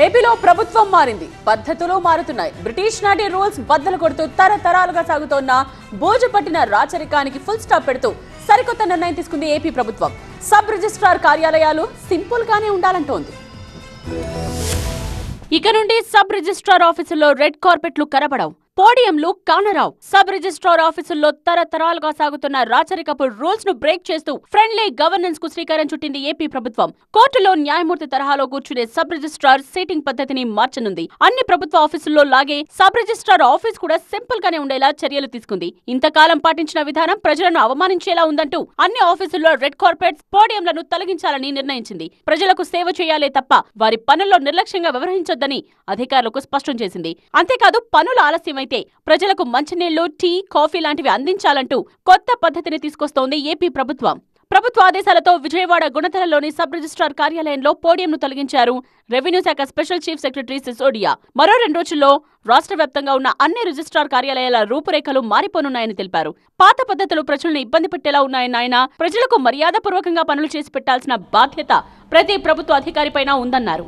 ఏపీలో ప్రభుత్వం మారింది, పద్ధతులు మారుతున్నాయి. బ్రిటిష్ నాటి రూల్స్ బద్దలు కొడుతూ తరతరాలుగా సాగుతోన్న బోజు పట్టిన రాచరికానికి ఫుల్ స్టాప్ పెడుతూ సరికొత్త నిర్ణయం తీసుకుంది ఏపీ ప్రభుత్వం. సబ్ రిజిస్ట్రార్ కార్యాలయాలు సింపుల్ గానే ఉండాలంటోంది. ఇక నుండి సబ్ రిజిస్ట్రార్ ఆఫీసుల్లో రెడ్ కార్పెట్లు కనబడవు, పోడియంలు కానరావు. సబ్ రిజిస్ట్రార్ ఆఫీసుల్లో తరతరాలుగా సాగుతున్న రాచరికపు రూల్స్ ను బ్రేక్ చేస్తూ ఫ్రెండ్లీ గవర్నెన్స్ కు శ్రీకారం చుట్టింది ఏపీ ప్రభుత్వం. కోర్టులో న్యాయమూర్తి తరహాలో కూర్చునే సబ్ రిజిస్ట్రార్ సీటింగ్ పద్ధతిని మార్చనుంది. అన్ని ప్రభుత్వ ఆఫీసుల్లో లాగే సబ్ రిజిస్ట్రార్ ఆఫీస్ కూడా సింపుల్ గానే ఉండేలా చర్యలు తీసుకుంది. ఇంతకాలం పాటించిన విధానం ప్రజలను అవమానించేలా ఉందంటూ అన్ని ఆఫీసుల్లో రెడ్ కార్పెట్స్, పోడియంలను తొలగించాలని నిర్ణయించింది. ప్రజలకు సేవ చేయాలే తప్ప వారి పనుల్లో నిర్లక్ష్యంగా వ్యవహరించొద్దని అధికారులకు స్పష్టం చేసింది. అంతేకాదు, పనుల ఆలస్యం ప్రజలకు మంచినీళ్లు, టీ, కాఫీ లాంటివి అందించాలంటూ కొత్త పద్ధతిని తీసుకొస్తోంది ఏపీ ప్రభుత్వం. ప్రభుత్వ ఆదేశాలతో విజయవాడ గుణతలలోని సబ్ రిజిస్ట్రార్ కార్యాలయంలో పోడియంను తొలగించారు రెవెన్యూ శాఖ స్పెషల్ చీఫ్ సెక్రటరీ సిసోడియా. మరో 2 రోజుల్లో రాష్ట్ర వ్యాప్తంగా ఉన్న అన్ని రిజిస్ట్రార్ కార్యాలయాల రూపురేఖలు మారిపోనున్నాయని తెలిపారు. పాత పద్ధతులు ప్రజలను ఇబ్బంది పెట్టేలా ఉన్నాయని ఆయన, ప్రజలకు మర్యాదపూర్వకంగా పనులు చేసి పెట్టాల్సిన బాధ్యత ప్రతి ప్రభుత్వ అధికారిపైన ఉందన్నారు.